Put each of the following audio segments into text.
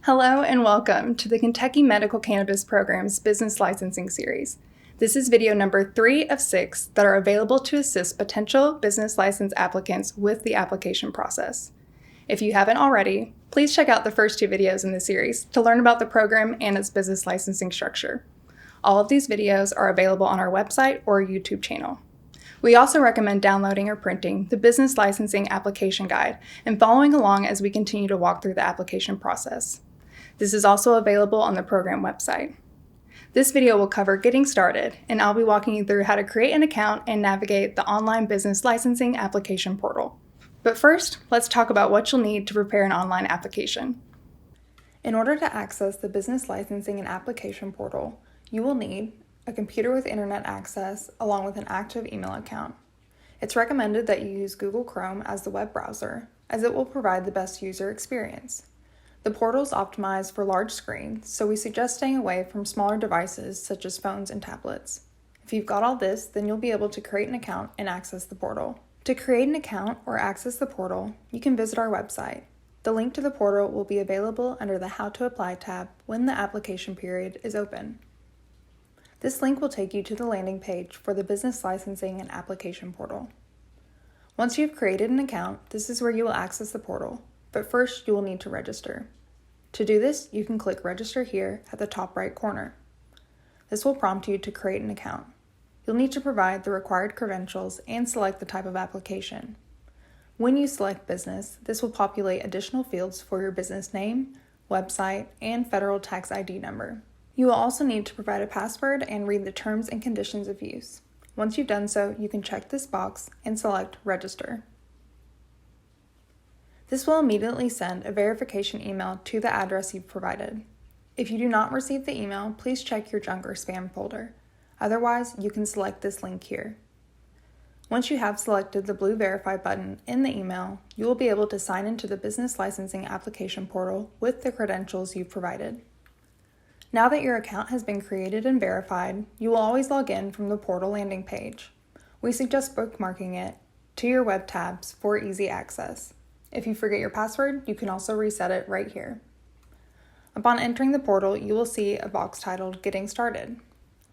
Hello and welcome to the Kentucky Medical Cannabis Program's Business Licensing Series. This is video number 3 of 6 that are available to assist potential business license applicants with the application process. If you haven't already, please check out the first 2 videos in the series to learn about the program and its business licensing structure. All of these videos are available on our website or YouTube channel. We also recommend downloading or printing the Business Licensing Application Guide and following along as we continue to walk through the application process. This is also available on the program website. This video will cover getting started, and I'll be walking you through how to create an account and navigate the online business licensing application portal. But first, let's talk about what you'll need to prepare an online application. In order to access the business licensing and application portal, you will need a computer with internet access along with an active email account. It's recommended that you use Google Chrome as the web browser, as it will provide the best user experience. The portal is optimized for large screens, so we suggest staying away from smaller devices such as phones and tablets. If you've got all this, then you'll be able to create an account and access the portal. To create an account or access the portal, you can visit our website. The link to the portal will be available under the How to Apply tab when the application period is open. This link will take you to the landing page for the Business Licensing and Application portal. Once you've created an account, this is where you will access the portal, but first you will need to register. To do this, you can click Register here at the top right corner. This will prompt you to create an account. You'll need to provide the required credentials and select the type of application. When you select business, this will populate additional fields for your business name, website, and federal tax ID number. You will also need to provide a password and read the terms and conditions of use. Once you've done so, you can check this box and select Register. This will immediately send a verification email to the address you've provided. If you do not receive the email, please check your junk or spam folder. Otherwise, you can select this link here. Once you have selected the blue Verify button in the email, you will be able to sign into the Business Licensing Application portal with the credentials you've provided. Now that your account has been created and verified, you will always log in from the portal landing page. We suggest bookmarking it to your web tabs for easy access. If you forget your password, you can also reset it right here. Upon entering the portal, you will see a box titled Getting Started.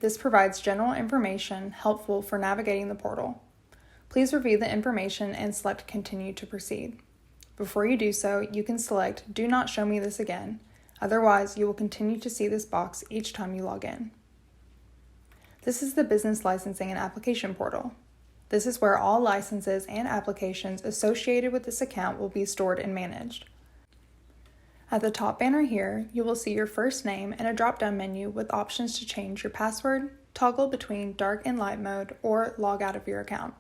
This provides general information helpful for navigating the portal. Please review the information and select Continue to proceed. Before you do so, you can select Do Not Show Me This Again. Otherwise, you will continue to see this box each time you log in. This is the Business Licensing and Application portal. This is where all licenses and applications associated with this account will be stored and managed. At the top banner here, you will see your first name and a drop-down menu with options to change your password, toggle between dark and light mode, or log out of your account.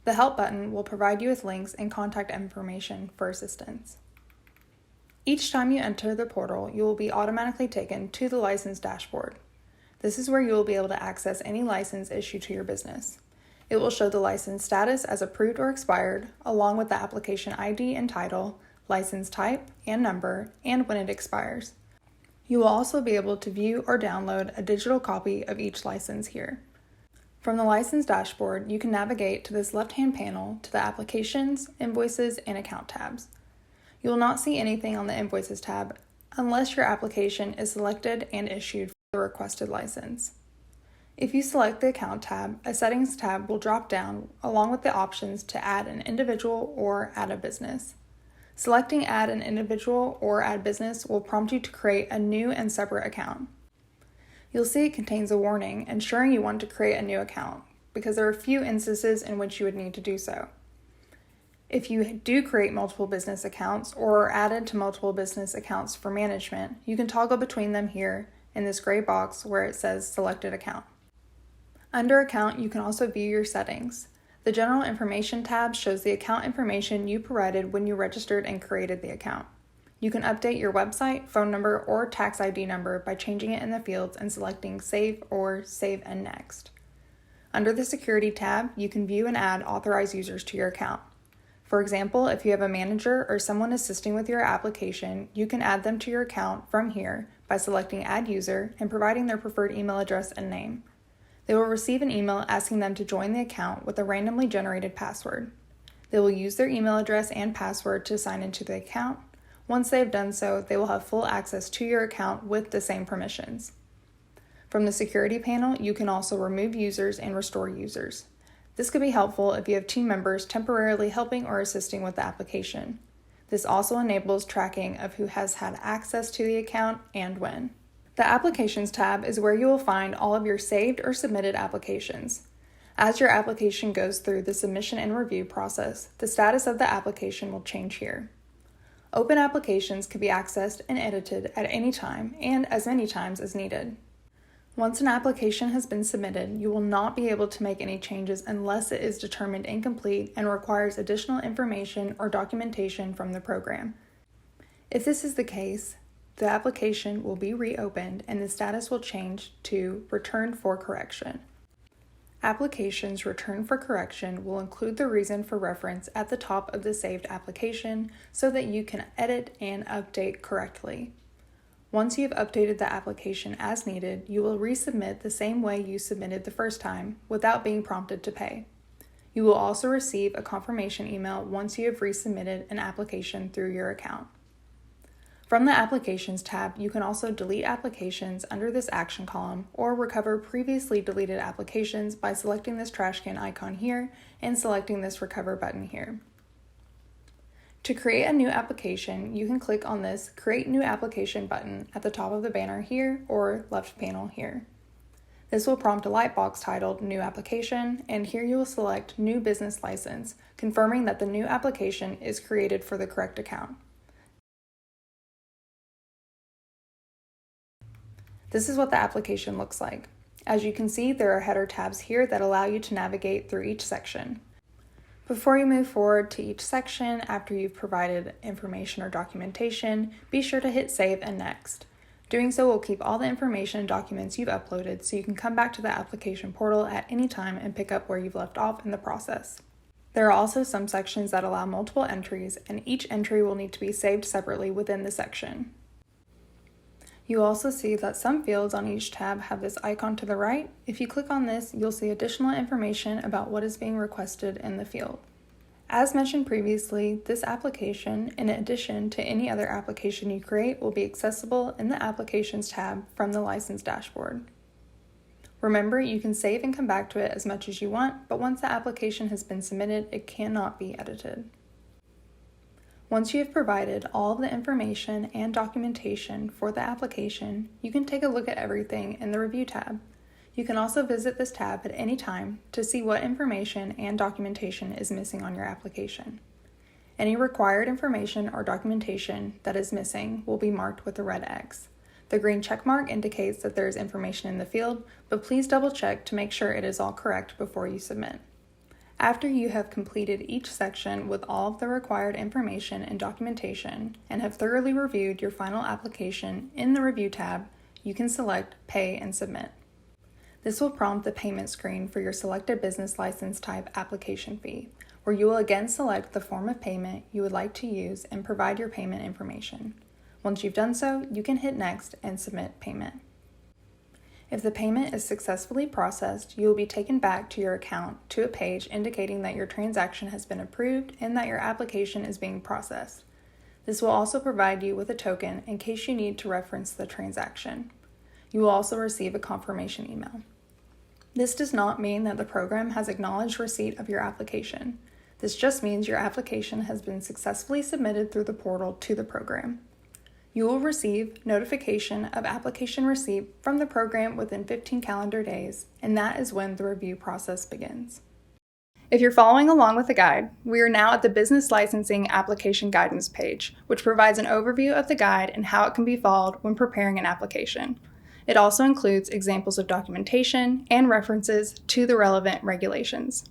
The Help button will provide you with links and contact information for assistance. Each time you enter the portal, you will be automatically taken to the license dashboard. This is where you will be able to access any license issued to your business. It will show the license status as approved or expired, along with the application ID and title, license type and number, and when it expires. You will also be able to view or download a digital copy of each license here. From the license dashboard, you can navigate to this left-hand panel to the Applications, Invoices, and Account tabs. You will not see anything on the Invoices tab unless your application is selected and issued for the requested license. If you select the Account tab, a Settings tab will drop down along with the options to add an individual or add a business. Selecting Add an Individual or Add Business will prompt you to create a new and separate account. You'll see it contains a warning ensuring you want to create a new account because there are a few instances in which you would need to do so. If you do create multiple business accounts or are added to multiple business accounts for management, you can toggle between them here in this gray box where it says Selected Account. Under Account, you can also view your settings. The General Information tab shows the account information you provided when you registered and created the account. You can update your website, phone number, or tax ID number by changing it in the fields and selecting Save or Save and Next. Under the Security tab, you can view and add authorized users to your account. For example, if you have a manager or someone assisting with your application, you can add them to your account from here by selecting Add User and providing their preferred email address and name. They will receive an email asking them to join the account with a randomly generated password. They will use their email address and password to sign into the account. Once they've done so, they will have full access to your account with the same permissions. From the security panel, you can also remove users and restore users. This could be helpful if you have team members temporarily helping or assisting with the application. This also enables tracking of who has had access to the account and when. The Applications tab is where you will find all of your saved or submitted applications. As your application goes through the submission and review process, the status of the application will change here. Open applications can be accessed and edited at any time and as many times as needed. Once an application has been submitted, you will not be able to make any changes unless it is determined incomplete and requires additional information or documentation from the program. If this is the case, the application will be reopened and the status will change to Returned for Correction. Applications returned for correction will include the reason for reference at the top of the saved application so that you can edit and update correctly. Once you have updated the application as needed, you will resubmit the same way you submitted the first time without being prompted to pay. You will also receive a confirmation email once you have resubmitted an application through your account. From the Applications tab, you can also delete applications under this action column or recover previously deleted applications by selecting this trash can icon here and selecting this Recover button here. To create a new application, you can click on this Create New Application button at the top of the banner here or left panel here. This will prompt a lightbox titled New Application, and here you will select New Business License, confirming that the new application is created for the correct account. This is what the application looks like. As you can see, there are header tabs here that allow you to navigate through each section. Before you move forward to each section, after you've provided information or documentation, be sure to hit Save and Next. Doing so will keep all the information and documents you've uploaded so you can come back to the application portal at any time and pick up where you've left off in the process. There are also some sections that allow multiple entries, and each entry will need to be saved separately within the section. You also see that some fields on each tab have this icon to the right. If you click on this, you'll see additional information about what is being requested in the field. As mentioned previously, this application, in addition to any other application you create, will be accessible in the Applications tab from the License dashboard. Remember, you can save and come back to it as much as you want, but once the application has been submitted, it cannot be edited. Once you have provided all of the information and documentation for the application, you can take a look at everything in the Review tab. You can also visit this tab at any time to see what information and documentation is missing on your application. Any required information or documentation that is missing will be marked with a red X. The green check mark indicates that there is information in the field, but please double check to make sure it is all correct before you submit. After you have completed each section with all of the required information and documentation and have thoroughly reviewed your final application in the Review tab, you can select Pay and Submit. This will prompt the payment screen for your selected business license type application fee, where you will again select the form of payment you would like to use and provide your payment information. Once you've done so, you can hit Next and submit payment. If the payment is successfully processed, you will be taken back to your account to a page indicating that your transaction has been approved and that your application is being processed. This will also provide you with a token in case you need to reference the transaction. You will also receive a confirmation email. This does not mean that the program has acknowledged receipt of your application. This just means your application has been successfully submitted through the portal to the program. You will receive notification of application receipt from the program within 15 calendar days, and that is when the review process begins. If you're following along with the guide, we are now at the Business Licensing Application Guidance page, which provides an overview of the guide and how it can be followed when preparing an application. It also includes examples of documentation and references to the relevant regulations.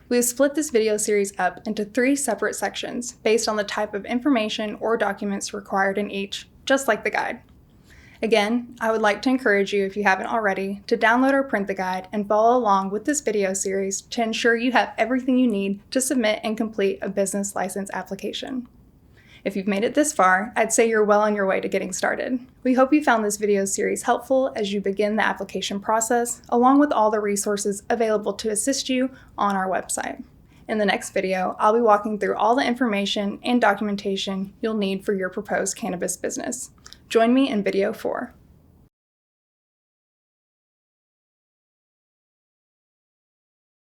We have split this video series up into 3 separate sections based on the type of information or documents required in each, just like the guide. Again, I would like to encourage you, if you haven't already, to download or print the guide and follow along with this video series to ensure you have everything you need to submit and complete a business license application. If you've made it this far, I'd say you're well on your way to getting started. We hope you found this video series helpful as you begin the application process, along with all the resources available to assist you on our website. In the next video, I'll be walking through all the information and documentation you'll need for your proposed cannabis business. Join me in video 4.